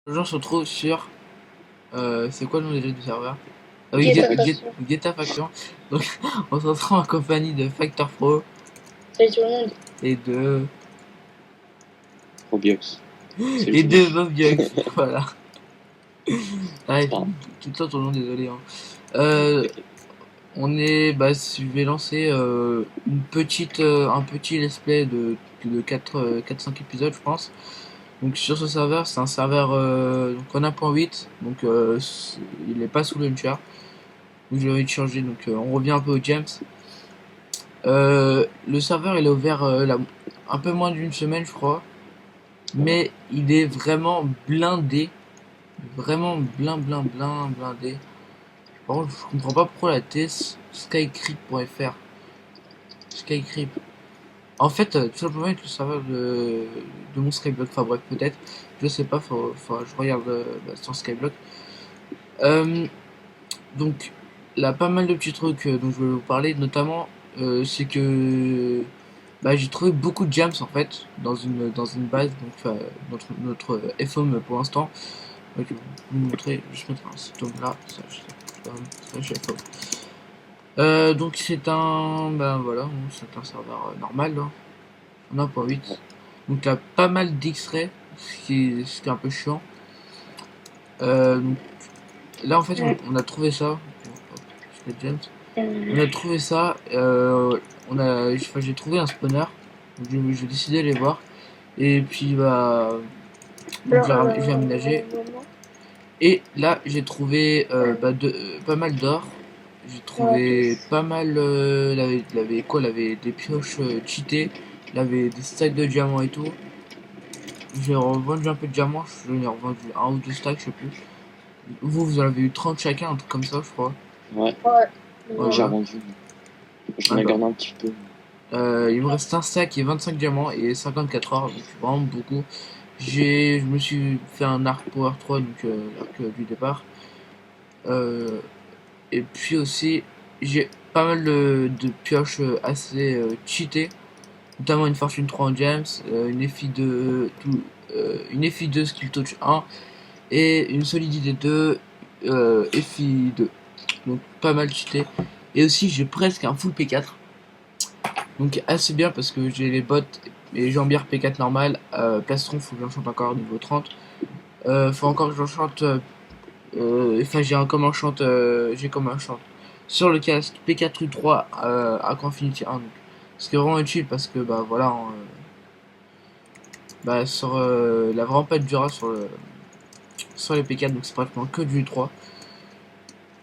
Aujourd'hui, on se retrouve sur. C'est quoi le nom déjà du serveur? Ah oui, Guetta Faction. Guetta Faction. Donc, on se retrouve en compagnie de Factor Pro Salut tout le monde. et de. Roblox. C'est Et le de jeu. Bobiox. Voilà. Ah, C'est pas grave. tout le temps ton nom, désolé. Hein. Euh, T'inquiète. on est. Bah, je vais lancer un petit let's play de 4-5 épisodes, je pense. Donc, sur ce serveur, c'est un serveur donc en 1.8. Donc, il est pas sous launcher. Donc, je vais changer. Donc, on revient un peu au James. Le serveur il est ouvert un peu moins d'une semaine je crois, mais il est vraiment blindé, vraiment blindé. Par contre je comprends pas pourquoi la TS Skycreep.fr. Skycreep. En fait tout simplement avec le serveur de mon Skyblock, enfin bref peut-être, je sais pas, faut je regarde sur Skyblock. Euh, donc là pas mal de petits trucs dont je vais vous parler, notamment c'est que bah, j'ai trouvé beaucoup de jams en fait dans une base, donc notre FOM pour l'instant. Donc, je vais vous montrer, je vais juste mettre un symptôme là, ça, je FOM. Donc c'est un, ben voilà, c'est un serveur normal là, en 1.8. Donc il y a pas mal d'X-ray, ce qui est un peu chiant. Donc, là en fait on a trouvé ça, James. On a trouvé ça, j'ai trouvé un spawner, donc j'ai décidé d'aller voir. Et puis bah donc j'ai aménagé. Et là j'ai trouvé pas mal d'or. J'ai trouvé pas mal. Il avait des pioches cheatées. Il avait des stacks de diamants et tout. J'ai revendu un peu de diamants. J'en ai revendu un ou deux stacks, je sais plus. Vous en avez eu 30 chacun, un truc comme ça, je crois. Ouais, Ouais. moi j'ai Voilà. revendu. J'en Ah ai bah. gardé un petit peu. Il me reste un stack et 25 diamants et 54 or, donc vraiment beaucoup. Je me suis fait un arc power 3, donc l'arc du départ. Euh, et puis aussi, j'ai pas mal de pioches assez cheatées, notamment une fortune 3 en gems, une FI2 skill touch 1 et une solidité 2 FI2. Donc pas mal cheaté. Et aussi, j'ai presque un full P4. Donc assez bien parce que j'ai les bottes et les jambières P4 normales. Plastron, faut que j'enchante encore niveau 30. Faut encore que j'enchante. Enfin, j'ai comme un chante sur le casque P4 U3 à Infinity 1. Donc, ce qui est vraiment utile parce que bah voilà, bah sur il a vraiment pas de Dura sur les P4, donc c'est pratiquement que du U3.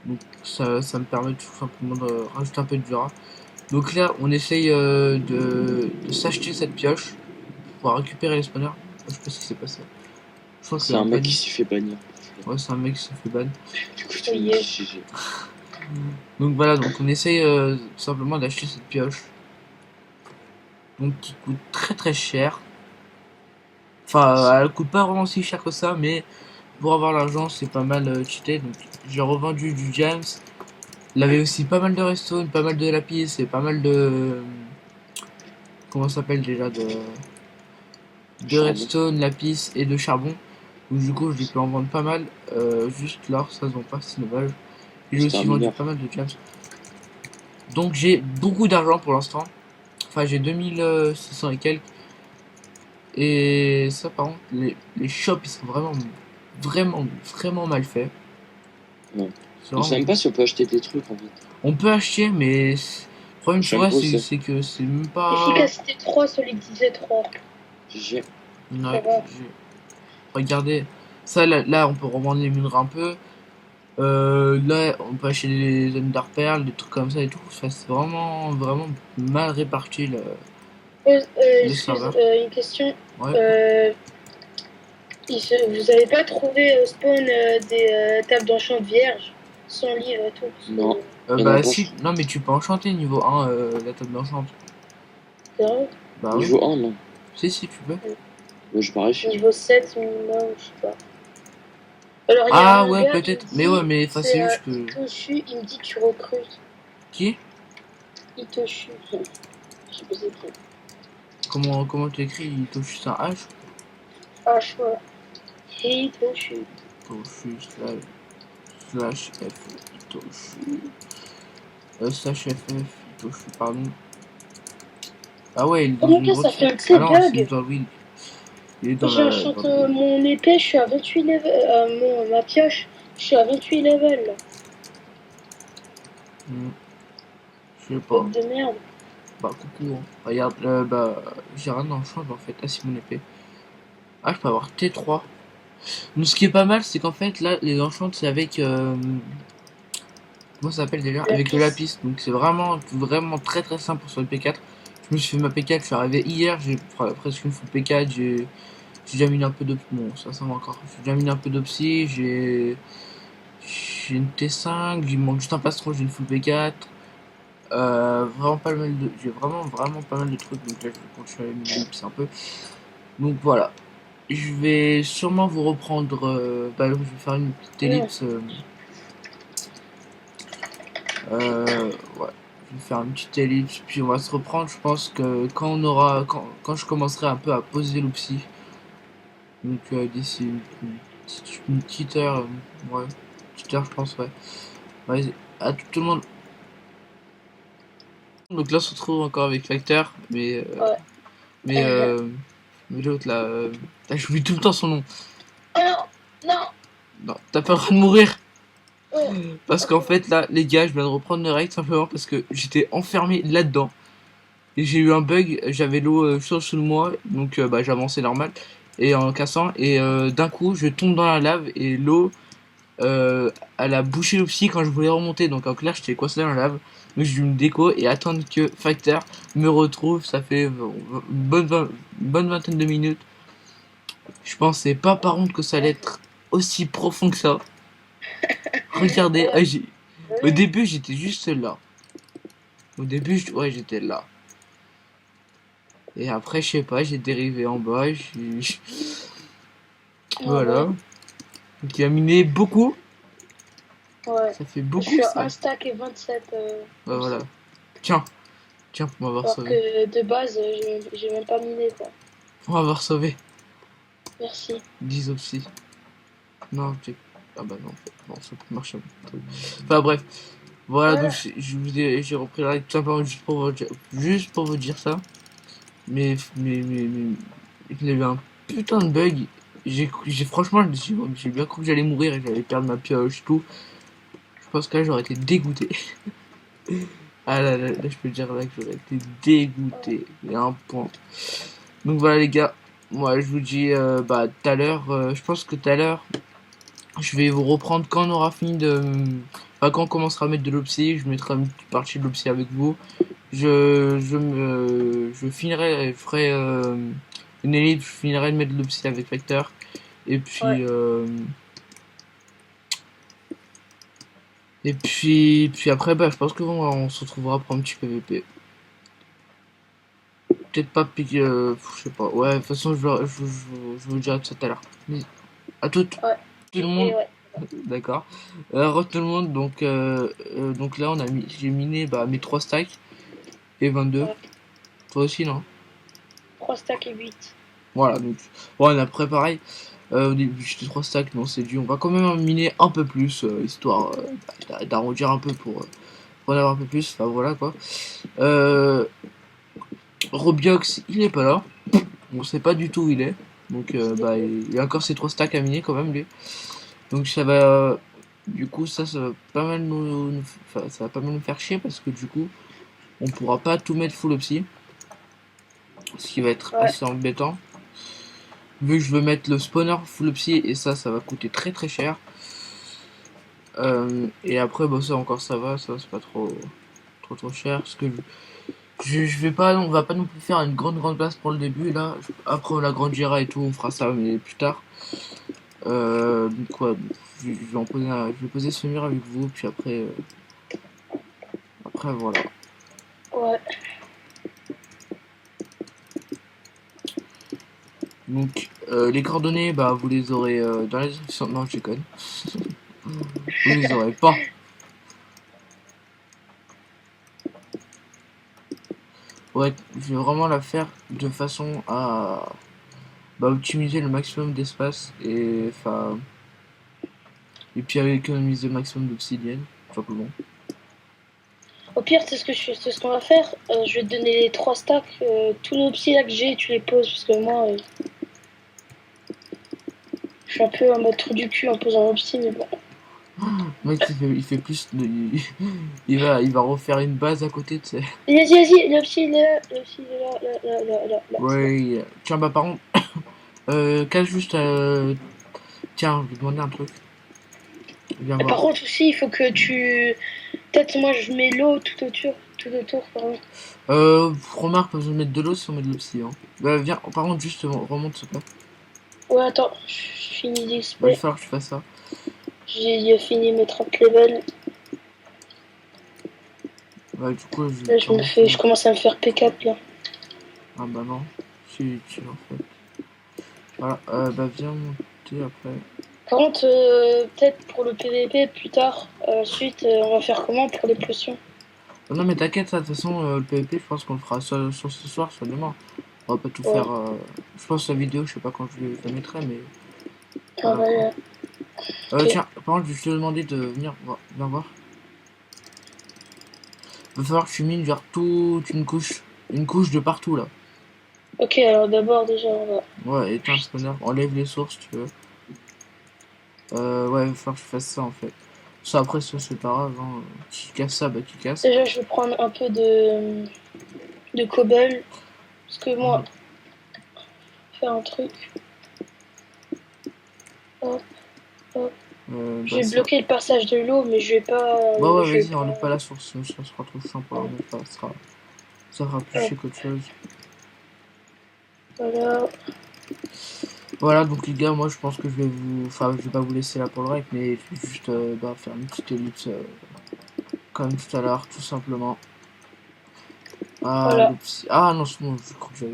Donc ça me permet tout simplement de rajouter un peu de Dura. Donc là, on essaye de s'acheter cette pioche pour pouvoir récupérer les spawners. Je sais pas ce qui s'est passé. Je crois que C'est un un mec ban. qui s'est fait bannir. Ouais, c'est un mec qui s'est fait ban. Du coup, Ça tout le y monde dit est. GG. Donc voilà, donc on essaye tout simplement d'acheter cette pioche. Donc qui coûte très cher. Enfin, elle coûte pas vraiment si cher que ça, mais pour avoir l'argent, c'est pas mal cheaté. Donc j'ai revendu du James. Il avait aussi pas mal de redstone, pas mal de lapis et pas mal de. Comment ça s'appelle déjà de Charbon. redstone, lapis et de charbon. Donc du coup, je peux en vendre pas mal. Juste l'or, ça se vend pas, c'est dommage. Et j'ai C'était un aussi vendu mineur. pas mal de James. Donc j'ai beaucoup d'argent pour l'instant. Enfin, j'ai 2600 et quelques. Et ça, par contre, les shops, ils sont vraiment mal faits. Ouais. C'est On sait vraiment... même pas si on peut acheter des trucs en fait. On peut acheter, mais le problème, Je tu sais même vois, pas où c'est. c'est que c'est même pas... Efficacité 3, solidité 3. GG. Ouais, Ça va. regardez. Ça, là, on peut revendre les minerais un peu. Là, on peut acheter des Ender des trucs comme ça et tout. Ça, c'est vraiment mal réparti le Excuse, serveur. une question. Ouais. Euh, vous avez pas trouvé au spawn des tables d'enchant vierges sans livre et tout parce Non. que... Il y en a Bah pas. si, non mais tu peux enchanter niveau 1 la table d'enchant. Sérieux. Bah oui, Niveau 1, non. si tu peux. Moi je parie. Niveau 7 minimum, je sais pas. Alors il y a Ah un ouais, gars, il me peut-être. Mais ouais, dit, mais enfin, c'est c'est juste que. Itoshu, il me dit que tu recrutes. Qui? Itoshu. Je sais pas c'est qui. Comment tu écris? Il touche juste un H? Ah, je vois. Hitoshu. Hitoshu slash F Hitoshu. Slash FF Hitoshu, pardon. Ah ouais, il est Oh dans mon une gars, ça grotte. fait un de Ah ces non, c'est bugs. dans le Will. Il est dans J'enchante dans le... mon épée, je suis à 28 level. Ma pioche, je suis à 28 level là. Je sais pas. Bug de merde. Bah coucou. Hein. Regarde, bah j'ai rien dans le champ en fait. Ah si, mon épée. Ah, je peux avoir T3. Donc ce qui est pas mal, c'est qu'en fait là, les enchantes c'est avec... comment ça s'appelle déjà? Avec le Lapis. lapis. Donc c'est vraiment très simple sur le P4. Je me suis fait ma P4, je suis arrivé hier, j'ai presque une full P4, j'ai déjà mis un peu de... Bon, ça va encore. J'ai déjà mis un peu d'opsy, j'ai une T5, il me manque juste un plastron, j'ai une full P4. Vraiment pas mal de... J'ai vraiment pas mal de trucs, donc là je vais continuer à miner l'opsy un peu. Donc voilà. Je vais sûrement vous reprendre... bah je vais faire une petite Non. ellipse... ouais. Je vais faire une petite ellipse, puis on va se reprendre. Je pense que quand je commencerai un peu à poser l'opsy, donc d'ici une petite heure, ouais, une petite heure, je pense, ouais. Ouais, à tout le monde. Donc là, on se retrouve encore avec Factor, Ouais. mais, euh, mais l'autre là, j'oublie tout le temps son nom. Oh non. Non. Non, t'as pas le droit de mourir. Oh. Parce qu'en fait, là, les gars, je viens de reprendre le raid simplement parce que j'étais enfermé là-dedans. Et j'ai eu un bug, j'avais l'eau sous moi, donc bah, j'avançais normal, et en cassant, et d'un coup je tombe dans la lave, et l'eau, elle a bouché le psy quand je voulais remonter, donc en clair j'étais coincé dans la lave, donc j'ai dû me déco et attendre que Factor me retrouve, ça fait une bonne vingtaine de minutes. Je pensais pas par contre que ça allait être aussi profond que ça. Regardez, Ouais. au début j'étais juste là, au début ouais j'étais là. Et après, je sais pas, j'ai dérivé en bas, voilà. Ouais. Donc il a miné beaucoup, Ouais. ça fait Je suis beaucoup à ça. 1 stack et 27 Bah voilà. aussi. Tiens, tiens, pour m'avoir Alors sauvé. que de base, j'ai même pas miné quoi. Pour m'avoir sauvé. Merci. 10 aussi. Non, j'ai... Ah bah non, en fait, non, ça peut marcher. Enfin bref. Voilà, donc Voilà. j'ai repris la règle tout simplement juste pour vous dire ça. Mais il y a eu un putain de bug. Franchement, j'ai bien cru que j'allais mourir et que j'allais perdre ma pioche, tout. Je pense que là, j'aurais été dégoûté. Ah là, je peux dire là que j'aurais été dégoûté. Il y a un point. Donc voilà les gars. Moi je vous dis bah tout à l'heure. Je pense que tout à l'heure, je vais vous reprendre quand on aura fini de. Enfin, quand on commencera à mettre de l'opsy, je mettrai une petite partie de l'opsy avec vous. Je finirai, je ferai une élite, je finirai de mettre de l'opsy avec Factor. Et Ouais. puis puis après bah je pense que on se retrouvera pour un petit PVP. Peut-être pas piquer, je sais pas. Ouais, de toute façon, je vous dirai tout à l'heure. Mais à Ouais. tout le Et monde, ouais. d'accord. Tout le monde, donc là, j'ai miné bah, mes 3 stacks et 22. Ouais. Toi aussi, non? 3 stacks et 8. Voilà, donc, bon, on a pareil. Au début, j'étais 3 stacks, non, c'est dû. On va quand même en miner un peu plus, histoire d'arrondir un peu pour en avoir un peu plus. Enfin, voilà quoi. Euh, Robiox, il est pas là. On sait pas du tout où il est. Donc bah il y a encore ces 3 stacks à miner quand même lui. Donc ça va du coup ça va pas mal enfin, ça va pas mal nous faire chier parce que du coup on pourra pas tout mettre full opsy. Ce qui va être Ouais. assez embêtant. Vu que je veux mettre le spawner full opsy et ça va coûter très cher. Et après bah ça encore ça c'est pas trop cher. Parce que je vais pas, on va pas non plus faire une grande place pour le début là. Après on l'agrandira et tout, on fera ça mais plus tard. Donc ouais, je vais poser ce mur avec vous, puis après voilà. Ouais. Donc les coordonnées, bah vous les aurez dans la description. Non, je déconne. Vous les aurez pas. Ouais, je vais vraiment la faire de façon à bah, optimiser le maximum d'espace et enfin et puis économiser le maximum d'obsidienne, tout simplement. Au pire, c'est ce qu'on va faire. Je vais te donner les 3 stacks. Tous les psy là que j'ai, tu les poses. Parce que moi, je suis un peu en mode trou du cul en posant un psy, mais bon. Le mec il fait plus de, il va refaire une base à côté de ça. Vas-y, le psy, il est là. Le psy, il est là. C'est bon. Ouais, tiens bah par contre, casse juste, tiens, je vais demander un truc. Viens Et par voir. contre, aussi, il faut que tu. Peut-être moi, je mets l'eau tout autour. Tout autour, pardon. Remarque, pas besoin de mettre de l'eau si on met de l'obsi, hein. Bah viens, par contre juste remonte s'il te plaît. Ouais, attends, je finis Ouais, il va d'XP. falloir que tu fasses ça. J'ai fini mes 30 levels. Bah du coup je Là, comment je faire? commence à me faire P4 là. Ah bah non, c'est utile en fait. Voilà, bah viens monter après. Par contre, peut-être pour le PVP plus tard, ensuite, on va faire comment pour les potions? Non mais t'inquiète, ça, de toute façon, le PvP, je pense qu'on le fera soit ce soir, soit demain. On va pas tout Ouais, faire. Je pense la vidéo, je sais pas quand je la mettrai, mais ah, voilà quoi. ouais, ok. Tiens, par contre, je vais te demander de venir viens voir. Il va falloir que tu mines genre toute une couche de partout là. Ok, alors d'abord, déjà, on va. Ouais, éteins le spawner, enlève les sources si tu veux. Ouais, il va falloir que je fasse ça en fait. Ça après, ça c'est pas grave, hein. Tu casses ça, bah tu casses. Déjà, je vais prendre un peu de cobble. Parce que moi, Mhm. faire un truc. Hop, hop. Je Bah vais ça. bloquer le passage de l'eau, mais je vais pas. Bah ouais, Je vais vas-y, pas. enlève pas la source, sinon ça sera trop chiant pour la remettre, ça fera plus Hop, chier qu'autre chose. voilà. Voilà, donc les gars, moi je pense que je vais vous. Enfin, je vais pas vous laisser là pour le rec, mais je vais juste bah, faire une petite ellipse comme tout à l'heure, tout simplement. Ah, Voilà. le psy. Ah non, c'est bon, je crois que j'avais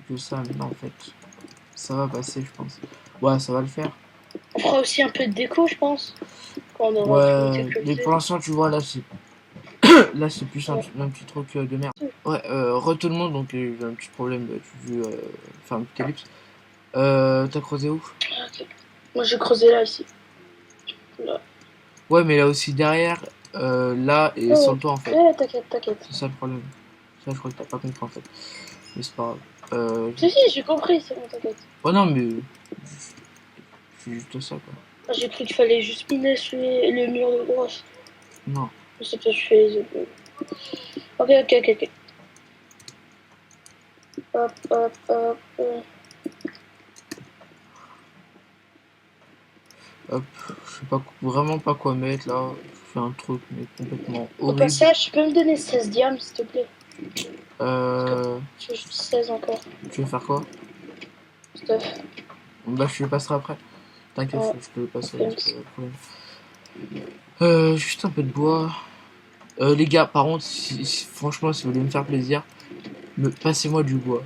plus que ça, mais non, en fait, ça va passer, je pense. Ouais, ça va le faire. On fera aussi un peu de déco, je pense. Quand on aura tout Ouais, mais sécurisé. pour l'instant, tu vois, là, c'est plus Ouais. un petit truc de merde. Ouais, tout le monde, donc j'ai un petit problème, tu veux faire une petite ellipse. T'as creusé où? Ok. Moi, je vais creuser là, ici. Là. Ouais, mais là aussi derrière, là et Oh, sans toi en fait. t'inquiète, t'inquiète. C'est ça le problème. Ça, je crois que t'as pas compris en fait. Mais c'est pas grave. Si, si, j'ai compris, c'est bon, t'inquiète. Oh non, mais c'est juste ça quoi. Ah, j'ai cru qu'il fallait juste miner sur le mur de grosse. Non. Je sais pas, je fais les autres. Ok. Hop, hop, hop. Hop, je sais pas vraiment pas quoi mettre là. Je fais un truc mais complètement Au horrible. passage, tu peux me donner 16 diams, s'il te plaît? Parce que Euh, je veux juste 16 encore. tu veux faire quoi? Stuff. Bah je te le passerai après. T'inquiète, Ouais, je te le passerai, c'est thanks. pas le problème. Juste un peu de bois. Les gars, par contre, franchement, si vous voulez me faire plaisir, passez-moi du bois.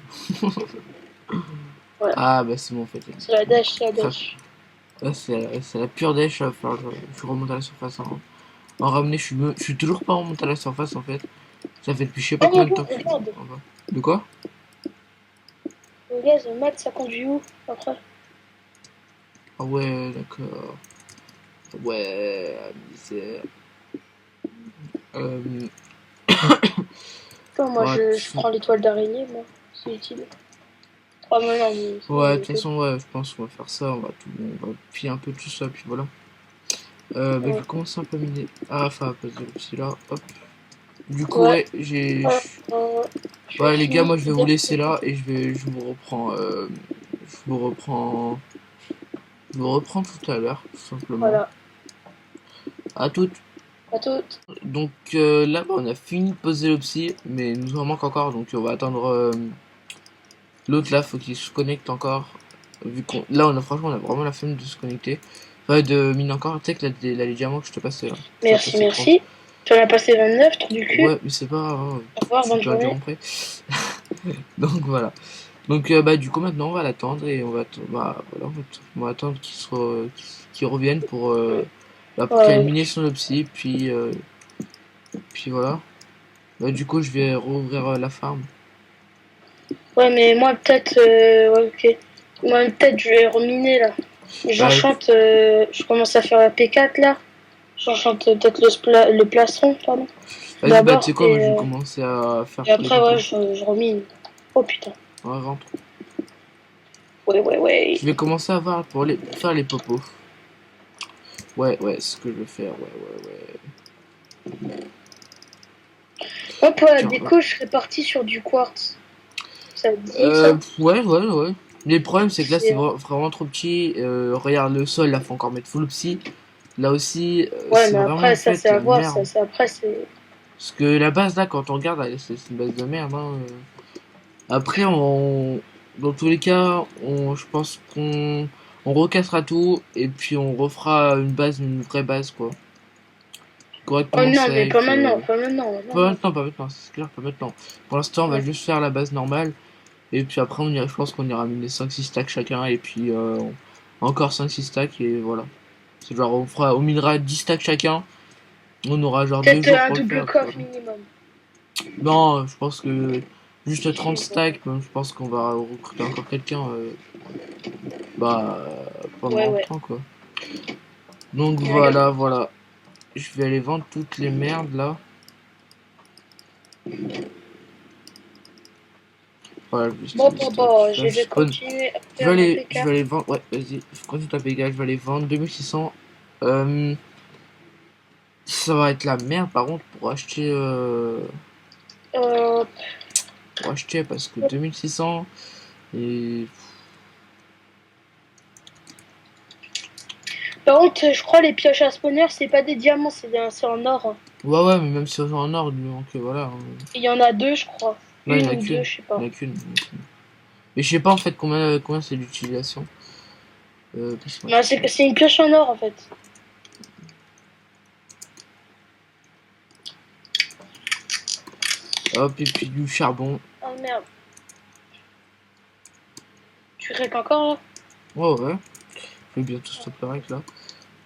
Ouais, Ah bah c'est bon en fait. c'est la dash, c'est la Enfin, dash. là, c'est la pure dèche, enfin, je remonte à la surface. En ramener, je suis toujours pas remonté à la surface en fait. Ça fait depuis je sais pas Oh combien mon de temps god, que je suis regarde. en bas. De quoi? Le gaz, Matt, ça conduit où après? Ah ouais, d'accord. Ouais, misère. Euh, Attends, moi ouais, je prends l'étoile d'araignée, moi. C'est utile. Oh, mais non, mais c'est bon, ouais, de j'ai toute fait. façon, ouais, je pense qu'on va faire ça. On va piller un peu tout ça, puis voilà. Bah, je Ouais, vais commencer un peu à miner. Ah, enfin, à poser le petit là, hop. Du coup, ouais, ouais, ouais, ouais. Je ouais, les gars, finis moi je vais de vous dire laisser que- là et je vous reprends tout à l'heure, tout simplement. Voilà. À toutes. À tout. Donc là, bah, on a fini de poser le psy, mais il nous en manque encore, donc on va attendre l'autre là, faut qu'il se connecte encore. Vu qu'on, là, franchement, on a vraiment la flemme de se connecter. Enfin, de mine encore, tu sais que là, les diamants que je te passais là, tu vas Merci, passer 30. merci. Tu en as passé 29, trou du cul. Ouais, mais c'est pas grave, hein, Au revoir, je bonne te journée. l'interromprai. Donc voilà. Donc bah du coup maintenant on va l'attendre et bah, voilà, on va attendre qu'il revienne pour qu'il ait Ouais, miné son psy, puis voilà. Bah, du coup, je vais rouvrir la farm. ouais, mais moi, peut-être. Ouais, ok. Moi, peut-être, je vais reminer là. J'enchante, je commence à faire la P4 là. J'enchante peut-être le plastron, pardon. Vas-y, bah tu D'abord, sais quoi, moi je vais commencer à faire et tous les après, ouais, popos. je remine. Oh putain. Ouais, rentre. Ouais. Je vais commencer à voir pour faire les popos. Ouais, c'est ce que je vais faire, ouais. Hop, ouais, Tiens, des hop. couches réparties sur du quartz. Ça te dit, ça? Ouais. Mais le problème, c'est que là, c'est C'est... vraiment trop petit. Regarde, le sol, là, faut encore mettre full psy. Là aussi, Ouais, c'est mais vraiment en après, ça, c'est fait à la voir. merde. Après, c'est... Parce que la base, là, quand on regarde, c'est une base de merde. Hein. Après, dans tous les cas, je pense on recassera tout. Et puis, on refera une vraie base, quoi. Oh Correctement non, mais pas safe. maintenant, pas maintenant. Non. Pas maintenant, c'est clair, pas maintenant. Pour l'instant, on va Ouais. juste faire la base normale. Et puis après, je pense qu'on ira miner 5-6 stacks chacun. Et puis encore 5-6 stacks. Et voilà. C'est genre, on minera 10 stacks chacun. On aura genre 2 Peut-être jours un pour le double faire. Puis coffre voilà. minimum. Non, je pense que juste 30 stacks. Je pense qu'on va recruter encore quelqu'un. Bah, pendant le Ouais. temps, quoi. Donc Ouais. voilà. Je vais aller vendre toutes les merdes là. Voilà, Bon, là, je vais continuer à faire ma je vais P4. aller vendre. Ouais, vas-y, je continue ta pégage, je vais aller vendre 2600. Euh, Ça va être la merde par contre Euh, pour acheter parce que 2600 et Par contre, je crois les pioches à spawner, c'est pas des diamants, c'est en or, hein. ouais, mais même si on joue en ordre donc voilà. Il y en a deux, je crois. Là il y en Une a ou deux, qu'une, je sais il y pas. en a qu'une. Mais je sais pas en fait combien c'est l'utilisation. Passe-moi Non, ça. c'est une pioche en or en fait. Hop et puis du charbon. Oh merde. Tu règles encore là? Ouais. Je vais bientôt stopper avec là.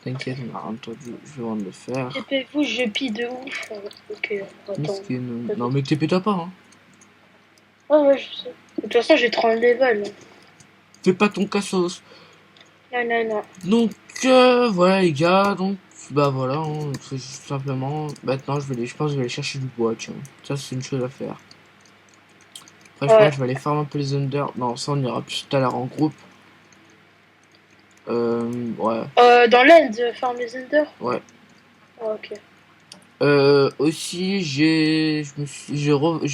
T'inquiète, on a rien entendu, je vais vendre le fer. TP-vous, je pille de ouf. Ok, attends. Miskin. Non mais TP-toi pas hein. Ouais, je sais. De toute façon, j'ai 30 level. Fais pas ton cassos. Non. Donc voilà les gars, donc bah voilà, hein, c'est juste simplement. Maintenant je pense que je vais aller chercher du bois, tiens. Ça c'est une chose à faire. Après je pense Ouais. que je vais aller farmer un peu les under. Non ça on ira plus tout à l'heure en groupe. Ouais. Dans l'end, Farm les Ender? Ouais. Ouais, ok. Aussi j'ai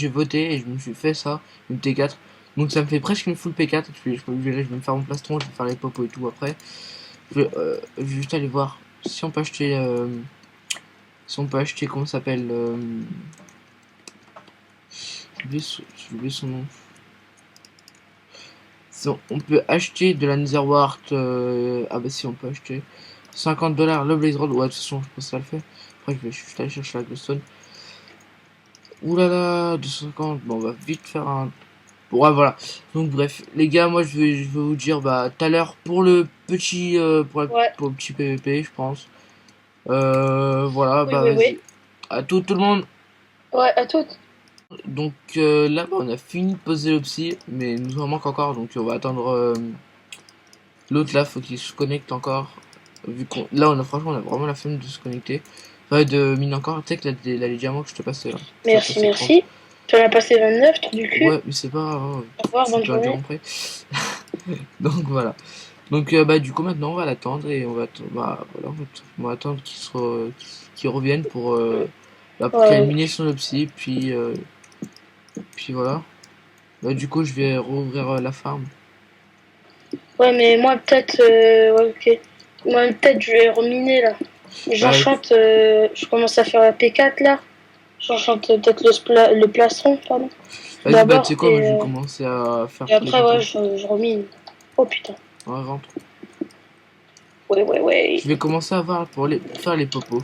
voté et je me suis fait ça, une T4. Donc ça me fait presque une full P4. Je vais me faire mon plastron, je vais faire les popos et tout après. Je vais juste aller voir si on peut acheter. Si on peut acheter, comment ça s'appelle j'ai oublié son nom. Si on peut acheter de la Netherwart. Ah bah si, on peut acheter 50$ le Blaze Rod. Ouais, de toute façon, je pense que ça le fait. Après, je vais juste aller chercher la Glowstone. Oulala, 250. Bon, on va vite faire un. Ouais, voilà. Donc, bref, les gars, moi je vais vous dire bah tout à l'heure pour le petit Ouais. pour le petit PVP, je pense. Voilà, Oui, bah oui, vas-y. oui. À tout le monde. Ouais, à toutes. Donc là, bah, on a fini de poser le psy, mais il nous en manque encore, donc on va attendre l'autre là, faut qu'il se connecte encore. Vu qu'on, là, franchement, on a vraiment la flemme de se connecter. Enfin, de mine encore, tu sais que les diamants que je te passais là. Je t'ai passé 30. Merci. Tu en as passé 29, trou du cul. Ouais, mais c'est pas grave, hein, Au revoir, je suis bonne pas un journée. diamant près. Donc voilà. Donc bah du coup maintenant on va l'attendre et bah voilà, on va attendre qu'il revienne pour qu'il aille Ouais. miner son psy, puis voilà. Bah, du coup, je vais rouvrir la farm. Ouais, mais moi, peut-être. Ouais, ok. Moi, peut-être, je vais reminer là. Bah, J'enchante. Je commence à faire la P4 là. J'enchante peut-être le plastron, pardon. vas-y, bah, tu D'abord, sais quoi, moi, je vais commencer à faire et tous les après, ouais, popos. je remine. Oh putain. Ouais, rentre. Ouais. Je vais commencer à voir pour faire les popos.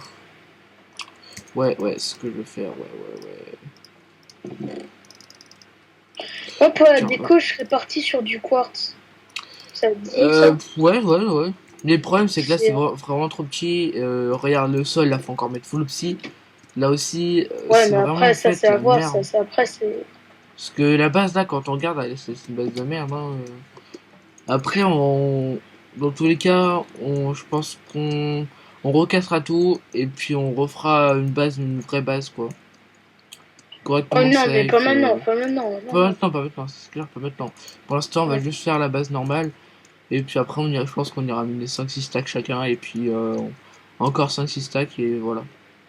Ouais, c'est ce que je vais faire, ouais. Hop, ouais, Tiens, des hop. couches réparties sur du quartz. Ça te dit, ça? Ouais. Mais le problème, c'est que là, c'est C'est... vraiment trop petit. Regarde, le sol, là, faut encore mettre full psy. Là aussi, Ouais, c'est mais vraiment après, en ça, fait c'est à la voir. merde. Après, c'est... Parce que la base, là, quand on regarde, c'est une base de merde, hein. Après, dans tous les cas, je pense on recassera tout et puis on refera une vraie base, quoi. Oh Correctement non, mais pas safe. maintenant, pas maintenant, non, non. Pas maintenant, c'est clair, pas maintenant. Pour l'instant, on va Ouais. juste faire la base normale. Et puis après, je pense qu'on ira miner 5-6 stacks chacun. Et puis encore 5-6 stacks. Et voilà.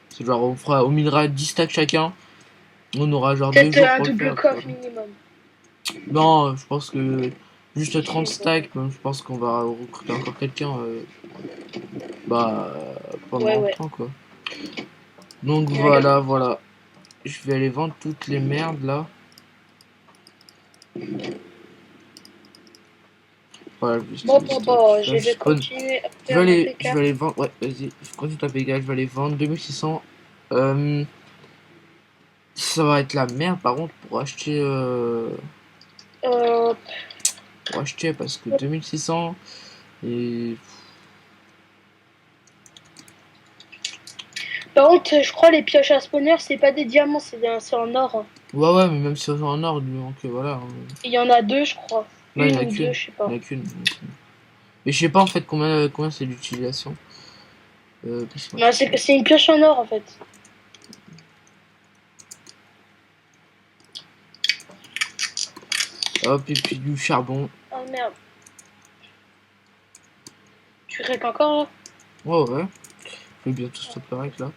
C'est genre, on minera 10 stacks chacun. On aura genre 2 Peut-être jours un pour le double faire, tu vois. coffre minimum. Non, je pense que juste 30 Oui, bon. stacks, même, je pense qu'on va recruter encore quelqu'un bah, Ouais, pendant le ouais. temps, quoi. Donc Ouais. voilà, voilà. Je vais aller vendre toutes les merdes là. Voilà, Bon, le bon, stock. bon, Là, je je vais spawn. continuer à faire mon Je vais PK. aller vendre. Ouais, vas-y, je continue ta PK, je vais aller vendre 2600. Euh, Ça va être la merde par contre Euh, pour acheter parce que 2600 et Par contre, je crois les pioches à spawner, c'est pas des diamants, c'est en or, hein. ouais ouais mais même si on joue en or donc voilà hein. Il y en a deux, je crois. Non il y en Une a ou deux, qu'une, je sais il y pas. en a qu'une. Mais je sais pas en fait combien c'est l'utilisation. Laisse-moi Non, checker. c'est une pioche en or en fait. Hop et puis du charbon. Oh merde. Tu craques encore là? Ouais ouais. Je vais bientôt stopper avec là.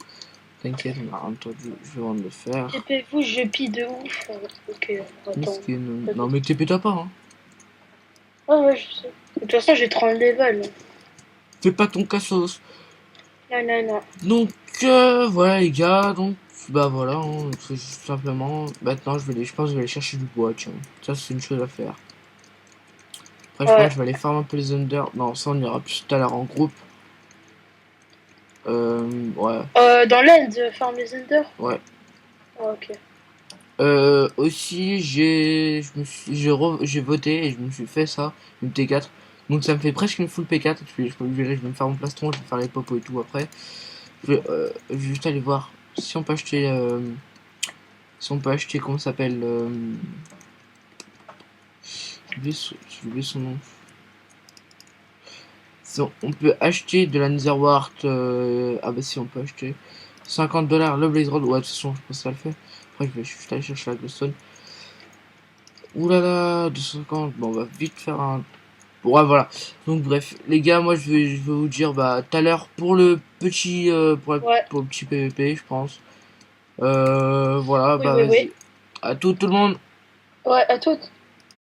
T'inquiète on a rien entendu. Je vais vendre le fer. TP-vous, je pille de ouf. Ok, attends. Miskin. Non mais TP-toi pas hein. Ouais, ouais, je sais. De toute façon, j'ai 30 level. Fais pas ton cassos. Non, non, non. Donc voilà les gars, donc bah voilà, hein, c'est juste simplement. Maintenant je pense que je vais aller chercher du bois, tiens. Ça c'est une chose à faire. Après je pense que Ouais. je vais aller farm un peu les under. Non ça on ira plus tout à l'heure en groupe. Ouais, Dans l'end, Farm les Ender? ouais. Ah, ok. Aussi j'ai voté et je me suis fait ça, une T4. Donc ça me fait presque une full P4. Je vais me faire mon plastron, je vais faire les popos et tout après. Je vais juste aller voir si on peut acheter. Si on peut acheter, comment ça s'appelle j'ai oublié son nom. Si on peut acheter de la Netherwart. Ah bah si, on peut acheter. 50 $ le Blaze Rod. Ouais, de toute façon, je pense que ça le fait. Après, je vais juste aller chercher la glowstone. Oulala, 250. Bon, on va vite faire un. Ouais, voilà. Donc, bref, les gars, moi, je vais vous dire bah, tout à l'heure pour le petit. Ouais. Pour le petit PVP, je pense. Voilà, Oui, bah, oui, oui. vas-y. À tout le monde. Ouais, à toutes.